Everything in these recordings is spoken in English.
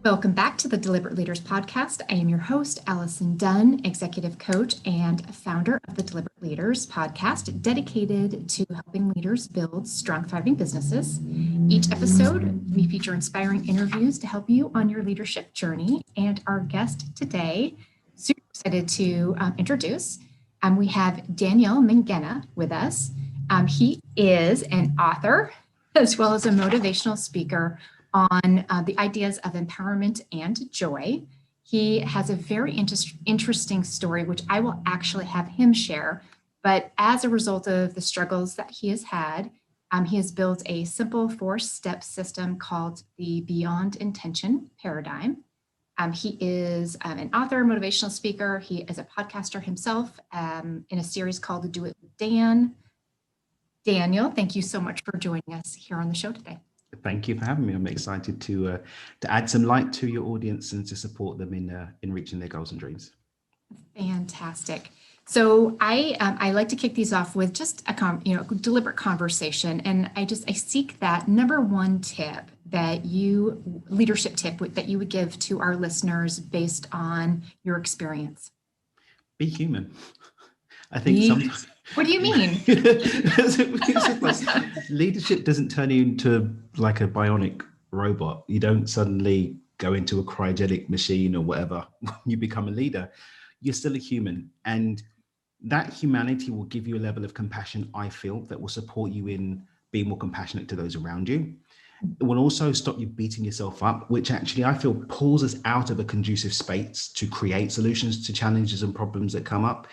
Welcome back to the Deliberate Leaders Podcast. I am your host, Allison Dunn, executive coach and founder of the Deliberate Leaders Podcast, dedicated to helping leaders build strong, thriving businesses. Each episode, we feature inspiring interviews to help you on your leadership journey. And our guest today, super excited to introduce, we have Daniel Mangena with us. He is an author as well as a motivational speaker on the ideas of empowerment and joy. He has a very interesting story, which I will actually have him share. But as a result of the struggles that he has had, he has built a simple 4-step system called the Beyond Intention Paradigm. He is an author, motivational speaker. He is a podcaster himself in a series called Do It with Dan. Daniel, thank you so much for joining us here on the show today. Thank you for having me. I'm excited to add some light to your audience and to support them in reaching their goals and dreams. Fantastic. So I like to kick these off with just a deliberate conversation, and I seek that number one tip leadership tip that you would give to our listeners based on your experience. Be human. I think sometimes. What do you mean? Leadership doesn't turn you into like a bionic robot. You don't suddenly go into a cryogenic machine or whatever when you become a leader. You're still a human. And that humanity will give you a level of compassion, I feel, that will support you in being more compassionate to those around you. It will also stop you beating yourself up, which actually I feel pulls us out of a conducive space to create solutions to challenges and problems that come up.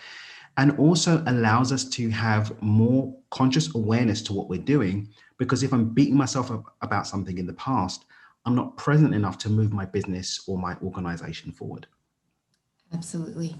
And also allows us to have more conscious awareness to what we're doing, because if I'm beating myself up about something in the past, I'm not present enough to move my business or my organization forward. Absolutely.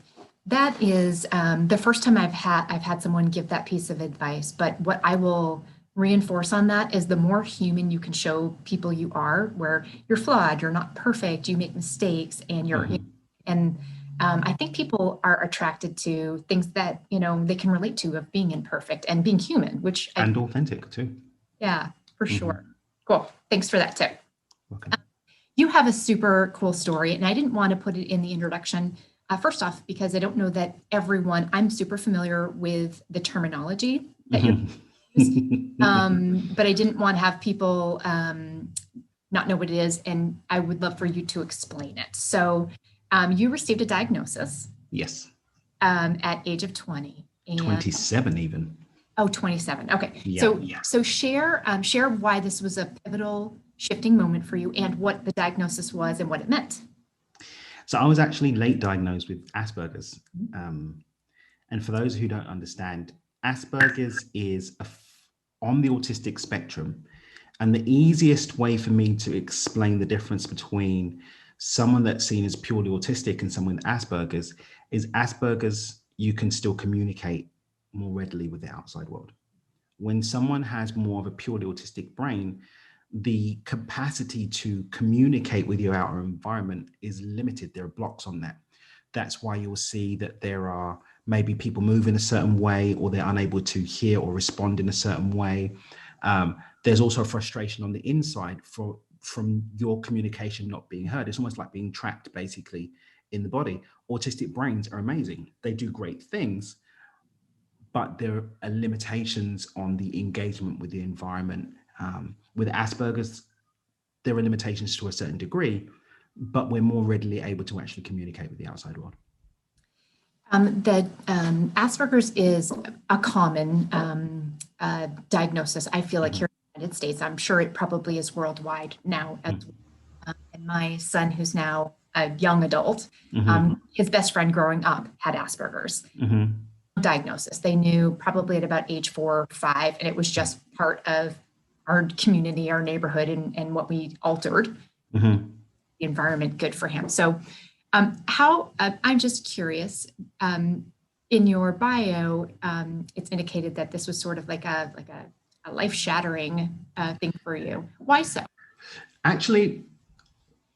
That is the first time I've had someone give that piece of advice. But what I will reinforce on that is the more human you can show people you are, where you're flawed, you're not perfect, you make mistakes, and I think people are attracted to things that, they can relate to, of being imperfect and being human, and authentic too. Yeah, for sure. Cool. Thanks for that tip. Welcome. You have a super cool story, and I didn't want to put it in the introduction. First off, because I don't know that I'm super familiar with the terminology that you're but I didn't want to have people not know what it is, and I would love for you to explain it. So you received a diagnosis. Yes. At age of 20. 27 even. Oh, 27. Okay. Yeah, So share why this was a pivotal shifting moment for you, and what the diagnosis was and what it meant. So I was actually late diagnosed with Asperger's. And for those who don't understand, Asperger's is on the autistic spectrum. And the easiest way for me to explain the difference between someone that's seen as purely autistic and someone with Asperger's is Asperger's, you can still communicate more readily with the outside world. When someone has more of a purely autistic brain, the capacity to communicate with your outer environment is limited. There are blocks on that. That's why you'll see that there are maybe people move in a certain way, or they're unable to hear or respond in a certain way. There's also frustration on the inside from your communication not being heard. It's almost like being trapped basically in the body. Autistic brains are amazing. They do great things, but there are limitations on the engagement with the environment. With Asperger's, there are limitations to a certain degree, but we're more readily able to actually communicate with the outside world. Asperger's is a common diagnosis, I feel like, here in the United States. I'm sure it probably is worldwide now. And my son, who's now a young adult, his best friend growing up had Asperger's. Diagnosis. They knew probably at about age 4 or 5, and it was just part of our community, our neighborhood, and what we altered the environment good for him. So I'm just curious, in your bio, it's indicated that this was sort of like a life-shattering thing for you. Why so? Actually,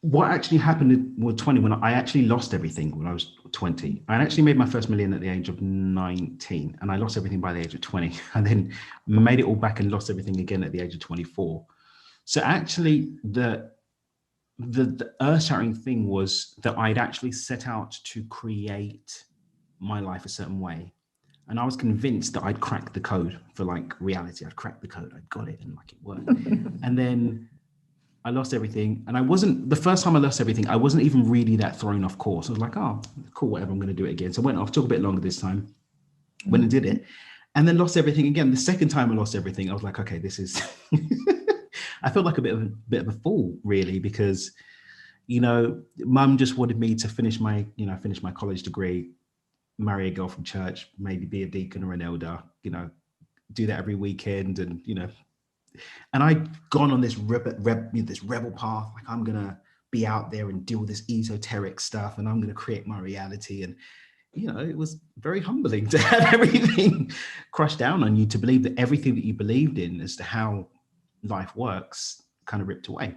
what actually happened with 20 when I actually lost everything when I was 20. I actually made my first million at the age of 19 and I lost everything by the age of 20 and then made it all back and lost everything again at the age of 24. So actually the earth-shattering thing was that I'd actually set out to create my life a certain way. And I was convinced that I'd cracked the code for like reality. I'd cracked the code. I'd got it and like it worked. And then I lost everything. And I wasn't, the first time I lost everything, I wasn't even really that thrown off course. I was like, oh, cool, whatever, I'm going to do it again. So I went off, took a bit longer this time, went and did it, and then lost everything again. The second time I lost everything, I was like, okay, this is, I felt like a bit of a fool, really, because, you know, mum just wanted me to finish my college degree, marry a girl from church, maybe be a deacon or an elder, you know, do that every weekend. And, you know, and I'd gone on this this rebel path. Like I'm going to be out there and do all this esoteric stuff and I'm going to create my reality. And, you know, it was very humbling to have everything crushed down on you, to believe that everything that you believed in as to how life works kind of ripped away.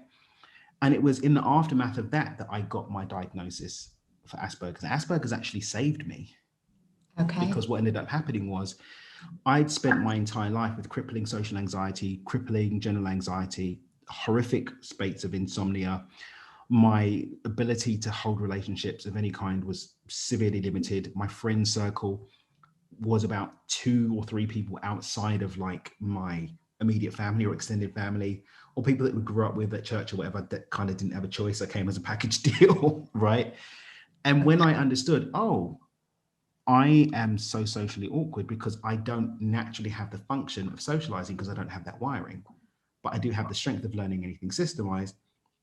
And it was in the aftermath of that that I got my diagnosis for Asperger's. And Asperger's actually saved me, Okay. because what ended up happening was I'd spent my entire life with crippling social anxiety, crippling general anxiety, horrific spates of insomnia. My ability to hold relationships of any kind was severely limited. My friend circle was about 2 or 3 people outside of like my immediate family or extended family, or people that we grew up with at church or whatever, that kind of didn't have a choice. That came as a package deal, right? And when I understood, oh, I am so socially awkward because I don't naturally have the function of socializing because I don't have that wiring, but I do have the strength of learning anything systemized.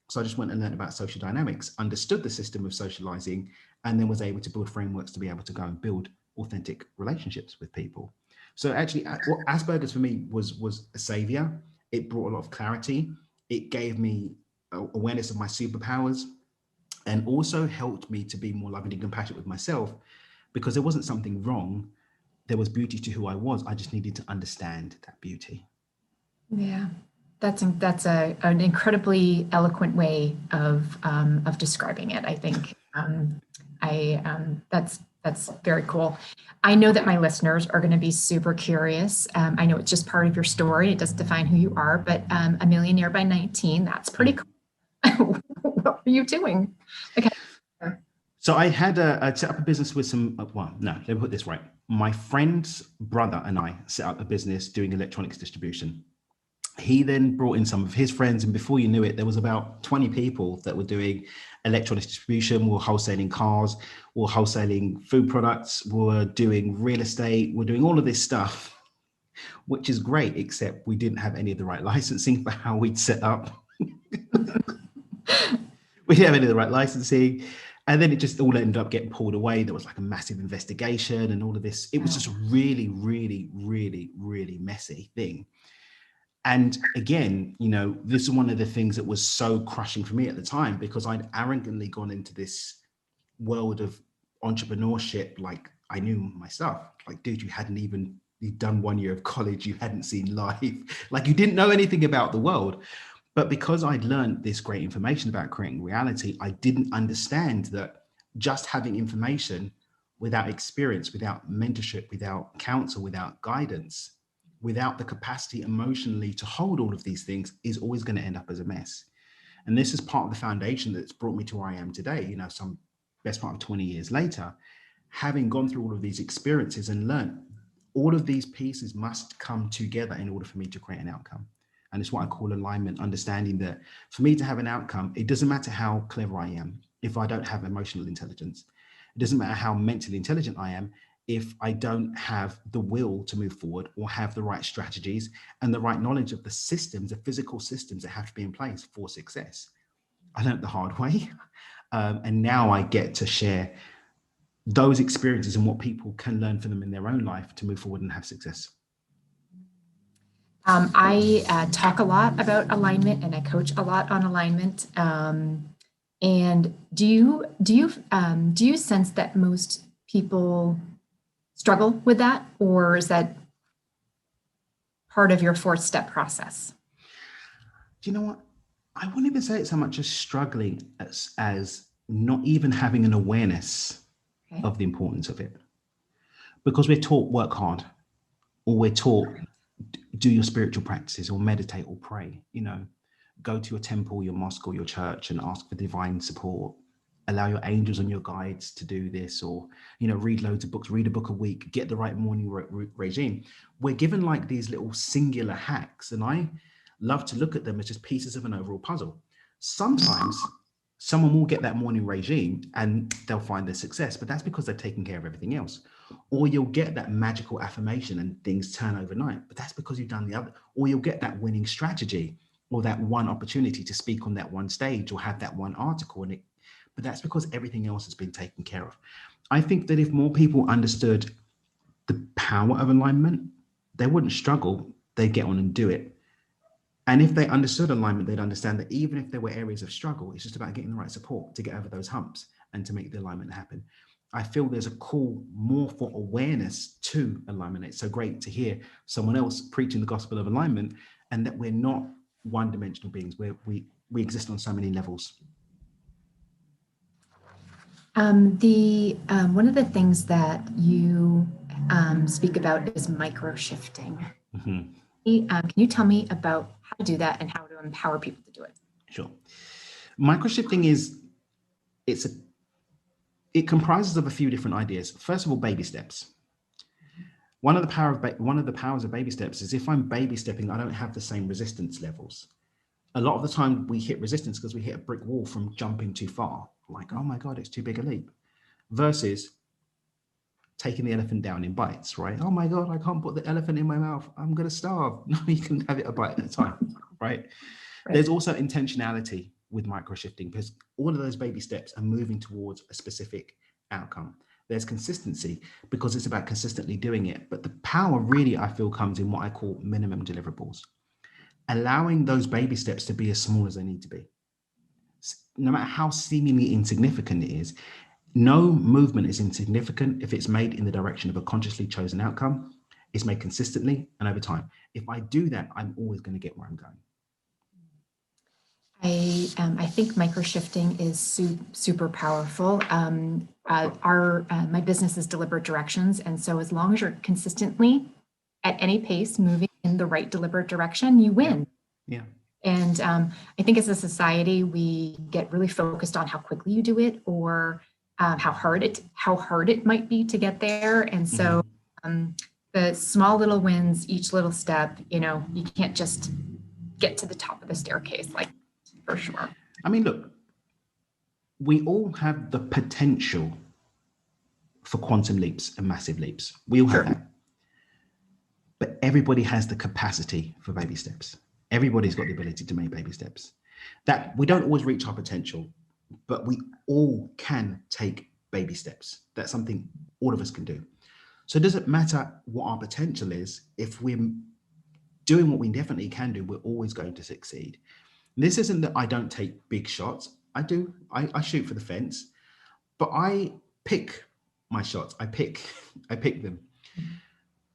So I just went and learned about social dynamics, understood the system of socializing, and then was able to build frameworks to be able to go and build authentic relationships with people. So actually, what Asperger's for me was a savior. It brought a lot of clarity. It gave me awareness of my superpowers, and also helped me to be more loving and compassionate with myself, because there wasn't something wrong. There was beauty to who I was. I just needed to understand that beauty. Yeah, an incredibly eloquent way of describing it. I think that's very cool. I know that my listeners are going to be super curious. I know it's just part of your story. It doesn't define who you are, but a millionaire by 19, that's pretty cool. What were you doing? Okay. So I had set up a business with some, well, no, let me put this right. My friend's brother and I set up a business doing electronics distribution. He then brought in some of his friends, and before you knew it, there was about 20 people that were doing electronics distribution. We were wholesaling cars, we were wholesaling food products, we were doing real estate, we're doing all of this stuff, which is great, except we didn't have any of the right licensing for how we'd set up. We didn't have any of the right licensing. And then it just all ended up getting pulled away. There was like a massive investigation and all of this. It was just a really, really, really, really messy thing. And again, you know, this is one of the things that was so crushing for me at the time, because I'd arrogantly gone into this world of entrepreneurship like I knew my stuff. Like, dude, you'd done 1 year of college, you hadn't seen life, like you didn't know anything about the world. But because I'd learned this great information about creating reality, I didn't understand that just having information without experience, without mentorship, without counsel, without guidance, without the capacity emotionally to hold all of these things, is always going to end up as a mess. And this is part of the foundation that's brought me to where I am today, you know, some best part of 20 years later, having gone through all of these experiences and learned all of these pieces must come together in order for me to create an outcome. And it's what I call alignment, understanding that for me to have an outcome, it doesn't matter how clever I am if I don't have emotional intelligence. It doesn't matter how mentally intelligent I am if I don't have the will to move forward or have the right strategies and the right knowledge of the systems, the physical systems that have to be in place for success. I learned the hard way. And now I get to share those experiences and what people can learn from them in their own life to move forward and have success. I talk a lot about alignment, and I coach a lot on alignment. And do you sense that most people struggle with that, or is that part of your 4-step process? Do you know what? I wouldn't even say it's so much as struggling as not even having an awareness Okay. of the importance of it. Because we're taught work hard, or we're taught do your spiritual practices, or meditate, or pray, go to your temple, your mosque, or your church and ask for divine support. Allow your angels and your guides to do this, or read loads of books, read a book a week, get the right morning regime. We're given like these little singular hacks, and I love to look at them as just pieces of an overall puzzle. Sometimes someone will get that morning regime and they'll find their success, but that's because they're taking care of everything else. Or you'll get that magical affirmation and things turn overnight, but that's because you've done the other. Or you'll get that winning strategy, or that one opportunity to speak on that one stage, or have that one article, but that's because everything else has been taken care of. I think that if more people understood the power of alignment, they wouldn't struggle. They'd get on and do it. And if they understood alignment, they'd understand that even if there were areas of struggle, it's just about getting the right support to get over those humps and to make the alignment happen. I feel there's a call more for awareness to alignment. It's so great to hear someone else preaching the gospel of alignment, and that we're not one-dimensional beings. We exist on so many levels. One of the things that you speak about is microshifting. Mm-hmm. Can you tell me about how to do that and how to empower people to do it? Sure. Microshifting it comprises of a few different ideas. First of all, baby steps. One of the powers of baby steps is if I'm baby stepping, I don't have the same resistance levels. A lot of the time we hit resistance because we hit a brick wall from jumping too far. Like, oh my God, it's too big a leap. Versus taking the elephant down in bites, right? Oh my God, I can't put the elephant in my mouth. I'm going to starve. No, you can have it a bite at a time, right? There's also intentionality with microshifting, because all of those baby steps are moving towards a specific outcome. There's consistency because it's about consistently doing it. But the power really, I feel, comes in what I call minimum deliverables. Allowing those baby steps to be as small as they need to be. No matter how seemingly insignificant it is, no movement is insignificant if it's made in the direction of a consciously chosen outcome. It's made consistently and over time. If I do that, I'm always going to get where I'm going. I think microshifting is super powerful. My business is deliberate directions, and so as long as you're consistently at any pace moving in the right deliberate direction, you win. Yeah. And I think as a society, we get really focused on how quickly you do it, or how hard it might be to get there. And so the small little wins, each little step, you can't just get to the top of the staircase, like, for sure. I mean, look, we all have the potential for quantum leaps and massive leaps. We all have that. But everybody has the capacity for baby steps. Everybody's got the ability to make baby steps. That we don't always reach our potential, but we all can take baby steps. That's something all of us can do. So it doesn't matter what our potential is. If we're doing what we definitely can do, we're always going to succeed. This isn't that I don't take big shots. I do. I shoot for the fence, but I pick my shots. I pick them.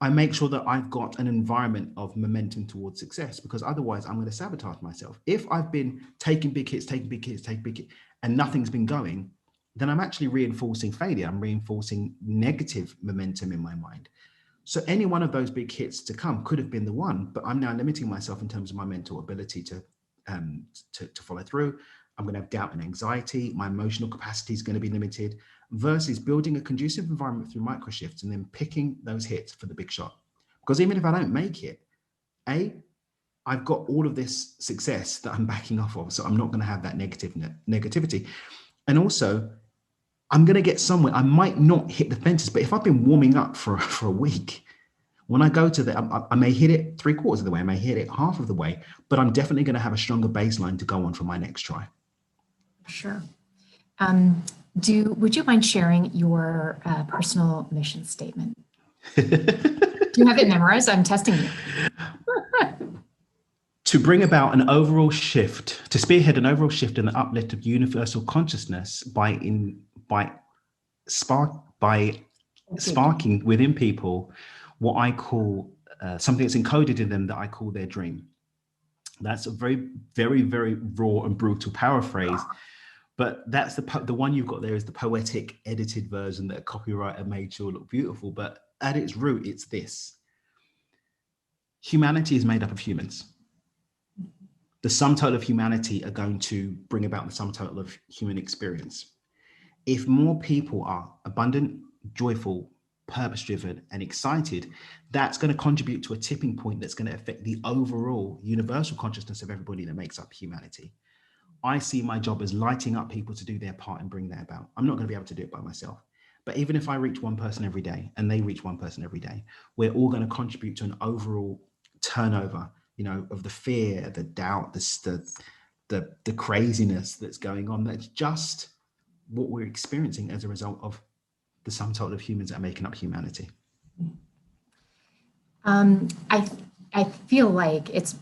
I make sure that I've got an environment of momentum towards success, because otherwise I'm going to sabotage myself. If I've been taking big hits, and nothing's been going, then I'm actually reinforcing failure. I'm reinforcing negative momentum in my mind. So any one of those big hits to come could have been the one, but I'm now limiting myself in terms of my mental ability to follow through. I'm going to have doubt and anxiety. My emotional capacity is going to be limited, versus building a conducive environment through microshifts and then picking those hits for the big shot. Because even if I don't make it, I've got all of this success that I'm backing off of. So I'm not going to have that negativity. And also, I'm going to get somewhere. I might not hit the fences, but if I've been warming up for a week, when I go to I may hit it 3/4 of the way, I may hit it half of the way, but I'm definitely going to have a stronger baseline to go on for my next try. Sure. Would you mind sharing your personal mission statement? Do you have it memorized? I'm testing you. To bring about an overall shift, to spearhead an overall shift in the uplift of universal consciousness by sparking within people what I call something that's encoded in them that I call their dream. That's a very, very, very raw and brutal paraphrase. But that's the one you've got there is the poetic edited version that a copywriter made sure look beautiful. But at its root, it's this: humanity is made up of humans. The sum total of humanity are going to bring about the sum total of human experience. If more people are abundant, joyful, purpose-driven, and excited, that's going to contribute to a tipping point that's going to affect the overall universal consciousness of everybody that makes up humanity. I see my job as lighting up people to do their part and bring that about. I'm not going to be able to do it by myself. But even if I reach one person every day and they reach one person every day, we're all going to contribute to an overall turnover, of the fear, the doubt, the craziness that's going on. That's just what we're experiencing as a result of the sum total of humans that are making up humanity. I feel like it's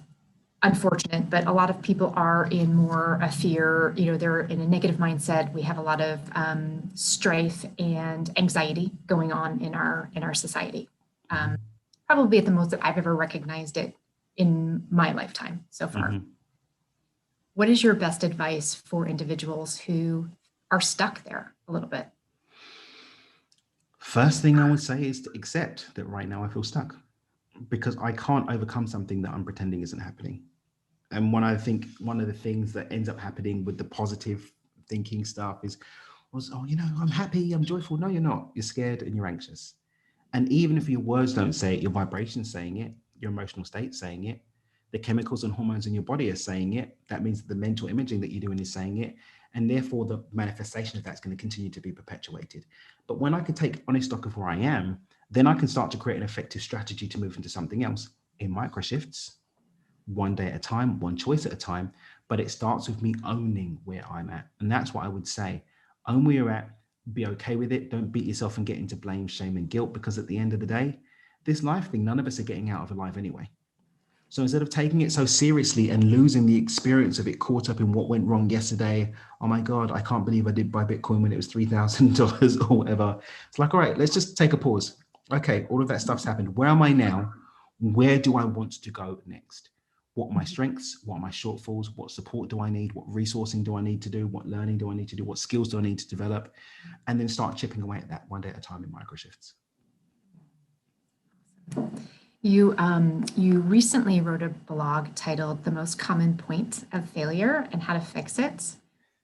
unfortunate, but a lot of people are in more a fear, they're in a negative mindset. We have a lot of strife and anxiety going on in our society. Probably at the most that I've ever recognized it in my lifetime so far. Mm-hmm. What is your best advice for individuals who are stuck there a little bit? First thing I would say is to accept that right now I feel stuck because I can't overcome something that I'm pretending isn't happening. And one of the things that ends up happening with the positive thinking stuff I'm happy, I'm joyful. No, you're not. You're scared and you're anxious. And even if your words don't say it, your vibration's saying it, your emotional state's saying it, the chemicals and hormones in your body are saying it. That means that the mental imaging that you're doing is saying it. And therefore the manifestation of that's going to continue to be perpetuated. But when I can take honest stock of where I am, then I can start to create an effective strategy to move into something else in microshifts, one day at a time, one choice at a time. But it starts with me owning where I'm at. And that's what I would say. Own where you're at, be okay with it. Don't beat yourself and get into blame, shame, and guilt, because at the end of the day, this life thing, none of us are getting out of alive anyway. So instead of taking it so seriously and losing the experience of it caught up in what went wrong yesterday, oh my God, I can't believe I did buy Bitcoin when it was $3,000 or whatever. It's like, all right, let's just take a pause. Okay, all of that stuff's happened. Where am I now? Where do I want to go next? What are my strengths? What are my shortfalls? What support do I need? What resourcing do I need to do? What learning do I need to do? What skills do I need to develop? And then start chipping away at that one day at a time in microshifts. You recently wrote a blog titled "The Most Common Point of Failure and How to Fix It."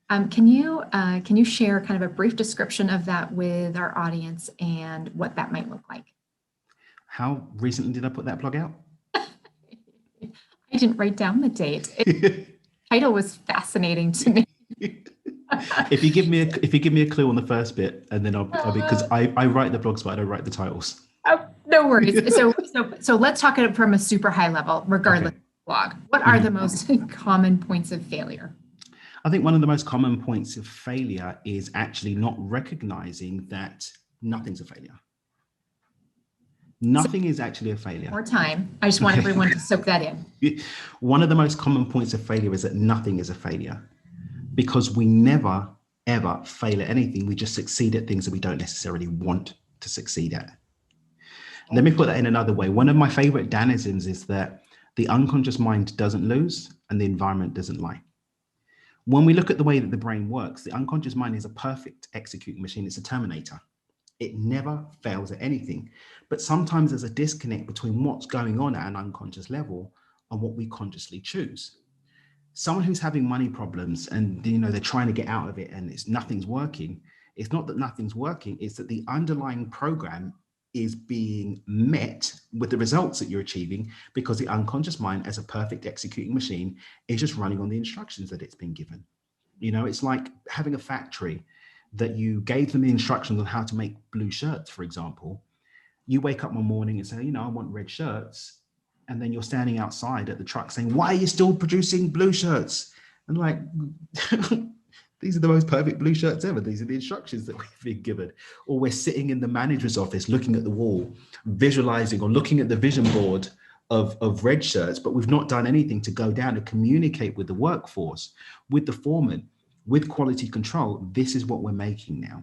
Can you share kind of a brief description of that with our audience and what that might look like? How recently did I put that blog out? I didn't write down the date. The title was fascinating to me. If you give me a clue on the first bit, and then I'll because I write the blogs, but I don't write the titles. Oh, no worries. So let's talk it from a super high level, regardless of the blog. What are the most common points of failure? I think one of the most common points of failure is actually not recognizing that nothing's a failure. Nothing is actually a failure. More time. I just want everyone to soak that in. One of the most common points of failure is that nothing is a failure, because we never, ever fail at anything. We just succeed at things that we don't necessarily want to succeed at. Let me put that in another way. One of my favorite Danisms is that the unconscious mind doesn't lose and the environment doesn't lie. When we look at the way that the brain works, the unconscious mind is a perfect executing machine. It's a Terminator. It never fails at anything. But sometimes there's a disconnect between what's going on at an unconscious level and what we consciously choose. Someone who's having money problems and they're trying to get out of it and nothing's working. It's not that nothing's working, it's that the underlying program is being met with the results that you're achieving because the unconscious mind, as a perfect executing machine, is just running on the instructions that it's been given. It's like having a factory that you gave them the instructions on how to make blue shirts, for example. You wake up one morning and say, I want red shirts. And then you're standing outside at the truck saying, why are you still producing blue shirts? And like, these are the most perfect blue shirts ever. These are the instructions that we've been given. Or we're sitting in the manager's office, looking at the wall, visualizing or looking at the vision board of red shirts, but we've not done anything to go down and communicate with the workforce, with the foreman, with quality control. This is what we're making now.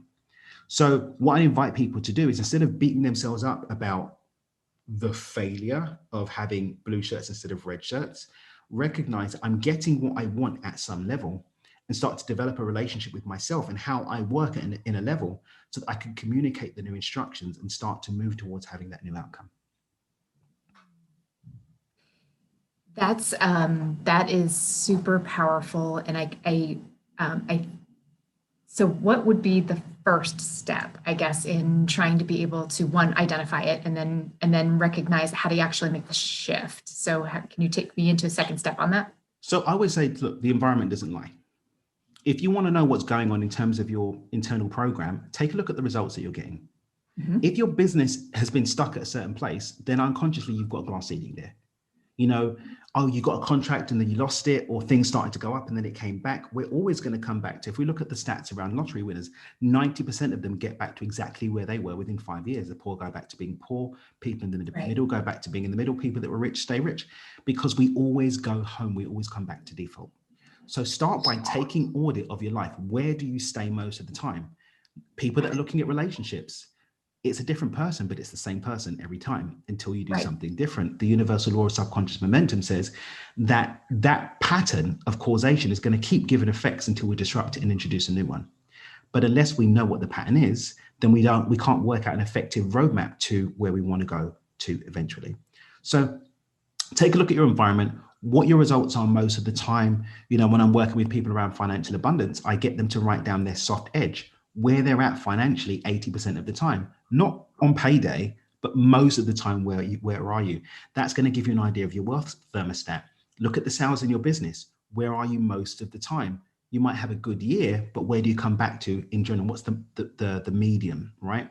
So what I invite people to do is, instead of beating themselves up about the failure of having blue shirts instead of red shirts, recognize I'm getting what I want at some level, and start to develop a relationship with myself and how I work in a level so that I can communicate the new instructions and start to move towards having that new outcome. That is super powerful. And so what would be the first step, I guess, in trying to be able to, one, identify it, and then recognize how do you actually make the shift? So can you take me into a second step on that? So I would say, look, the environment doesn't lie. If you want to know what's going on in terms of your internal program, take a look at the results that you're getting. Mm-hmm. If your business has been stuck at a certain place, then unconsciously you've got a glass ceiling there. You know, oh, you got a contract and then you lost it, or things started to go up and then it came back. We're always going to come back to, if we look at the stats around lottery winners, 90% of them get back to exactly where they were within 5 years. The poor go back to being poor, people in the middle go back to being in the middle, people that were rich stay rich, because we always go home, we always come back to default. So start by taking audit of your life. Where do you stay most of the time? People that are looking at relationships, it's a different person, but it's the same person every time until you do something different. The universal law of subconscious momentum says that that pattern of causation is going to keep giving effects until we disrupt it and introduce a new one. But unless we know what the pattern is, then we can't work out an effective roadmap to where we want to go to eventually. So take a look at your environment, what your results are most of the time. You know, when I'm working with people around financial abundance, I get them to write down their soft edge, where they're at financially 80% of the time, not on payday, but most of the time, where are you? That's going to give you an idea of your wealth thermostat. Look at the sales in your business. Where are you most of the time? You might have a good year, but where do you come back to in general? What's the medium, right?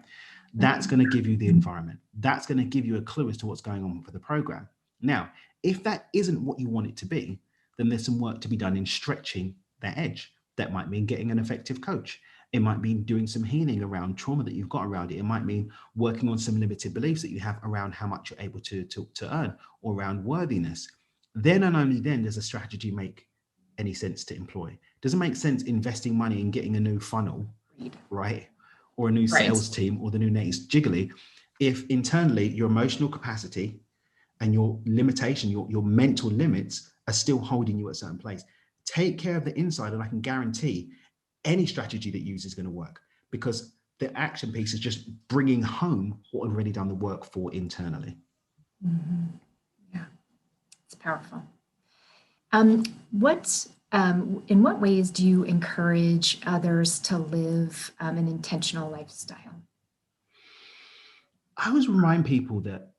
That's going to give you the environment. That's going to give you a clue as to what's going on for the program. Now, if that isn't what you want it to be, then there's some work to be done in stretching that edge. That might mean getting an effective coach. It might mean doing some healing around trauma that you've got around it. It might mean working on some limited beliefs that you have around how much you're able to earn, or around worthiness. Then and only then does a strategy make any sense to employ. Doesn't make sense investing money in getting a new funnel, right? Or a new sales team, or the new latest jiggly, if internally your emotional capacity and your limitation, your mental limits are still holding you at a certain place. Take care of the inside, and I can guarantee any strategy that you use is going to work, because the action piece is just bringing home what I've already done the work for internally. Mm-hmm. Yeah, it's powerful. In what ways do you encourage others to live an intentional lifestyle? I always remind people that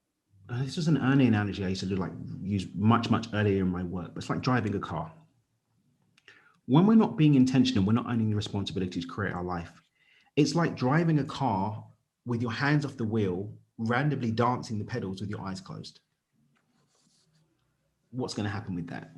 this was an early analogy I used to use much earlier in my work, but it's like driving a car. When we're not being intentional, we're not owning the responsibility to create our life. It's like driving a car with your hands off the wheel, randomly dancing the pedals with your eyes closed. What's going to happen with that?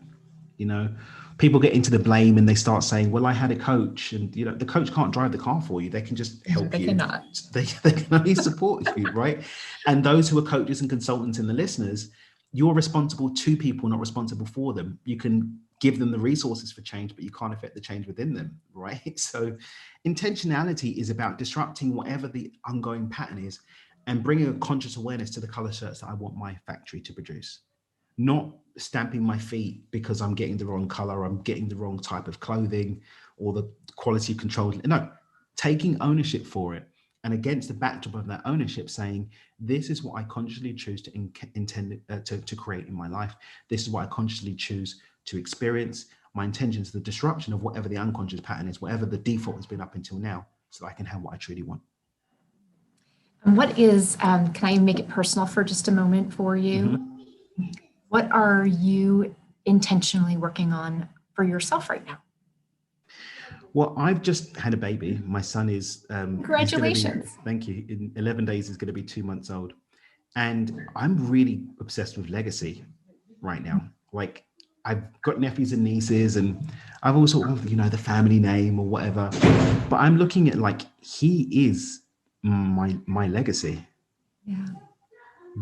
You know, people get into the blame and they start saying, well, I had a coach, and, you know, the coach can't drive the car for you. They can just help you. Cannot. They can only support you, right? And those who are coaches and consultants and the listeners, you're responsible to people, not responsible for them. You can give them the resources for change, but you can't affect the change within them, right? So intentionality is about disrupting whatever the ongoing pattern is and bringing a conscious awareness to the color shirts that I want my factory to produce. Not stamping my feet because I'm getting the wrong color, I'm getting the wrong type of clothing, or the quality control. No, taking ownership for it, and against the backdrop of that ownership, saying, this is what I consciously choose to intend to create in my life. This is what I consciously choose to experience. My intention is the disruption of whatever the unconscious pattern is, whatever the default has been up until now, so that I can have what I truly want. What is, can I make it personal for just a moment for you? Mm-hmm. What are you intentionally working on for yourself right now? Well, I've just had a baby. My son is congratulations. Thank you. In 11 days, he's going to be 2 months old. And I'm really obsessed with legacy right now. Like, I've got nephews and nieces, and I've also, the family name or whatever. But I'm looking at, like, he is my legacy. Yeah.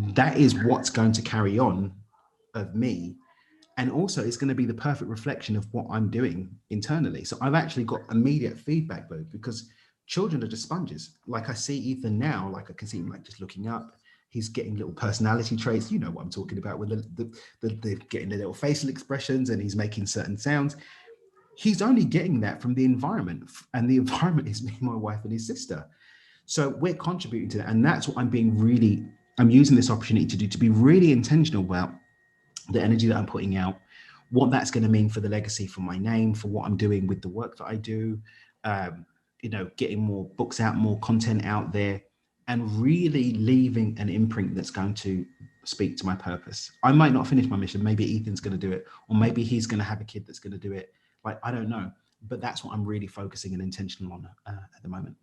That is what's going to carry on of me. And also, it's going to be the perfect reflection of what I'm doing internally. So I've actually got immediate feedback loop, because children are just sponges. Like, I see Ethan now, like I can see him like just looking up. He's getting little personality traits. You know what I'm talking about, with the getting the little facial expressions, and he's making certain sounds. He's only getting that from the environment, and the environment is me, my wife, and his sister. So we're contributing to that, and that's what I'm using this opportunity to do, to be really intentional about the energy that I'm putting out, what that's going to mean for the legacy, for my name, for what I'm doing with the work that I do, getting more books out, more content out there, and really leaving an imprint that's going to speak to my purpose. I might not finish my mission. Maybe Ethan's going to do it, or maybe he's going to have a kid that's going to do it. Like, I don't know, but that's what I'm really focusing and intentional on at the moment.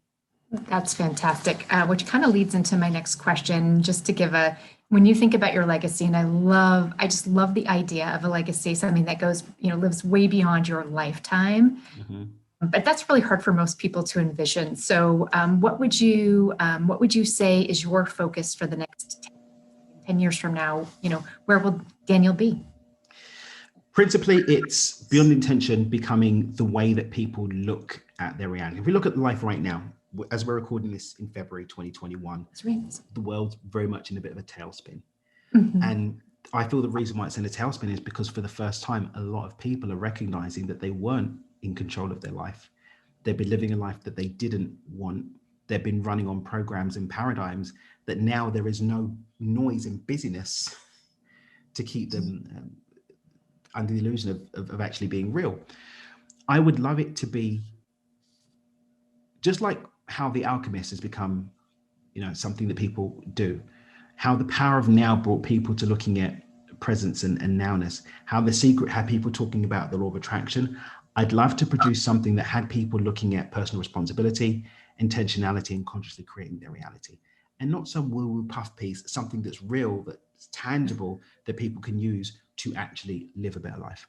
That's fantastic, which kind of leads into my next question, just to give when you think about your legacy, and I just love the idea of a legacy, something that goes, lives way beyond your lifetime. Mm-hmm. But that's really hard for most people to envision. So what would you say is your focus for the next 10 years from now? Where will Daniel be? Principally, it's beyond intention becoming the way that people look at their reality. If we look at life right now, as we're recording this in February 2021, right, the world's very much in a bit of a tailspin. Mm-hmm. And I feel the reason why it's in a tailspin is because for the first time, a lot of people are recognizing that they weren't in control of their life. They've been living a life that they didn't want. They've been running on programs and paradigms that now there is no noise and busyness to keep them under the illusion of actually being real. I would love it to be just like how The Alchemist has become, something that people do, how The Power of Now brought people to looking at presence and nowness, how The Secret had people talking about the law of attraction. I'd love to produce something that had people looking at personal responsibility, intentionality, and consciously creating their reality. And not some woo-woo puff piece, something that's real, that's tangible, that people can use to actually live a better life.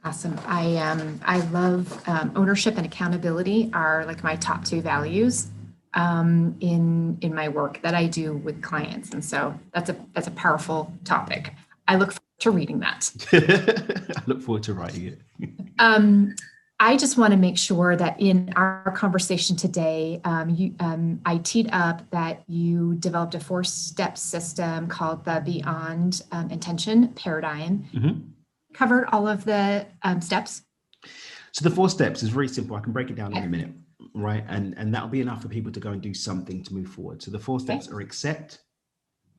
Awesome. I love ownership and accountability are like my top two values in my work that I do with clients, and so that's a powerful topic. I look forward to reading that. I look forward to writing it. I just want to make sure that in our conversation today, I teed up that you developed a 4-step system called the Beyond Intention Paradigm. Mm-hmm. Covered all of the steps? So the 4 steps is very simple. I can break it down in a minute, right? And that'll be enough for people to go and do something to move forward. So the 4 steps are accept,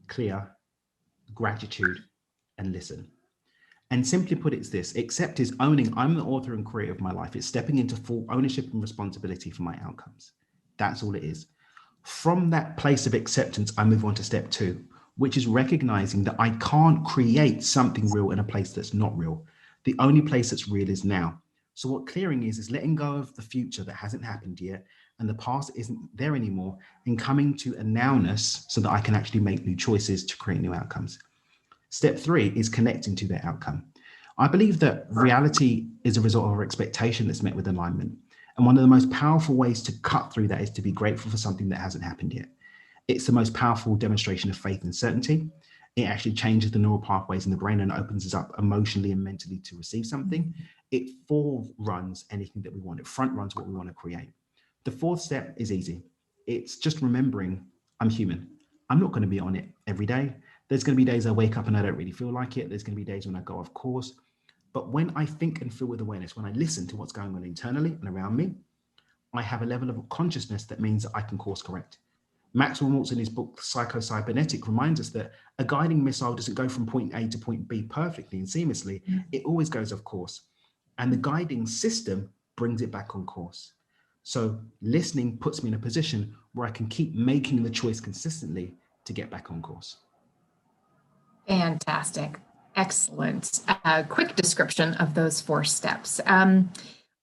clear, gratitude, and listen. And simply put, it's this: accept is owning I'm the author and creator of my life. It's stepping into full ownership and responsibility for my outcomes. That's all it is. From that place of acceptance, I move on to step 2, which is recognizing that I can't create something real in a place that's not real. The only place that's real is now. So what clearing is letting go of the future that hasn't happened yet, and the past isn't there anymore, and coming to a nowness so that I can actually make new choices to create new outcomes. Step 3 is connecting to that outcome. I believe that reality is a result of our expectation that's met with alignment. And one of the most powerful ways to cut through that is to be grateful for something that hasn't happened yet. It's the most powerful demonstration of faith and certainty. It actually changes the neural pathways in the brain and opens us up emotionally and mentally to receive something. It foreruns anything that we want. It front runs what we want to create. The 4th step is easy. It's just remembering I'm human. I'm not going to be on it every day. There's going to be days I wake up and I don't really feel like it. There's going to be days when I go off course. But when I think and feel with awareness, when I listen to what's going on internally and around me, I have a level of consciousness that means that I can course correct. Maxwell Maltz in his book Psycho-Cybernetic reminds us that a guiding missile doesn't go from point A to point B perfectly and seamlessly. It always goes off course. And the guiding system brings it back on course. So listening puts me in a position where I can keep making the choice consistently to get back on course. Fantastic. Excellent. Quick description of those 4 steps. I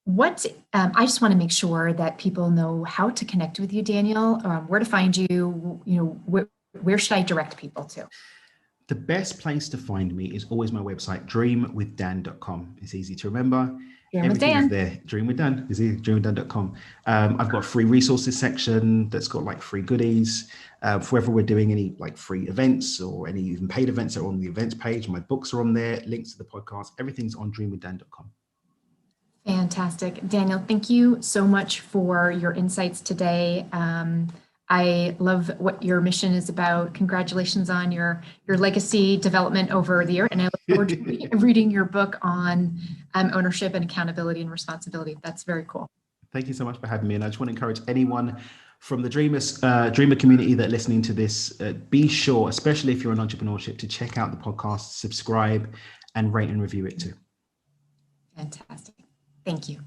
just want to make sure that people know how to connect with you, Daniel, where to find you, where should I direct people to? The best place to find me is always my website, dreamwithdan.com. It's easy to remember. Everything is there. Dream with Dan is easy, dreamwithdan.com. I've got a free resources section that's got like free goodies. For wherever we're doing any like free events or any even paid events are on the events page. My books are on there, links to the podcast. Everything's on dreamwithdan.com. Fantastic. Daniel, thank you so much for your insights today. I love what your mission is about. Congratulations on your legacy development over the year. And I look forward to reading your book on ownership and accountability and responsibility. That's very cool. Thank you so much for having me. And I just want to encourage anyone from the Dreamer community that are listening to this, be sure, especially if you're in entrepreneurship, to check out the podcast, subscribe, and rate and review it too. Fantastic. Thank you.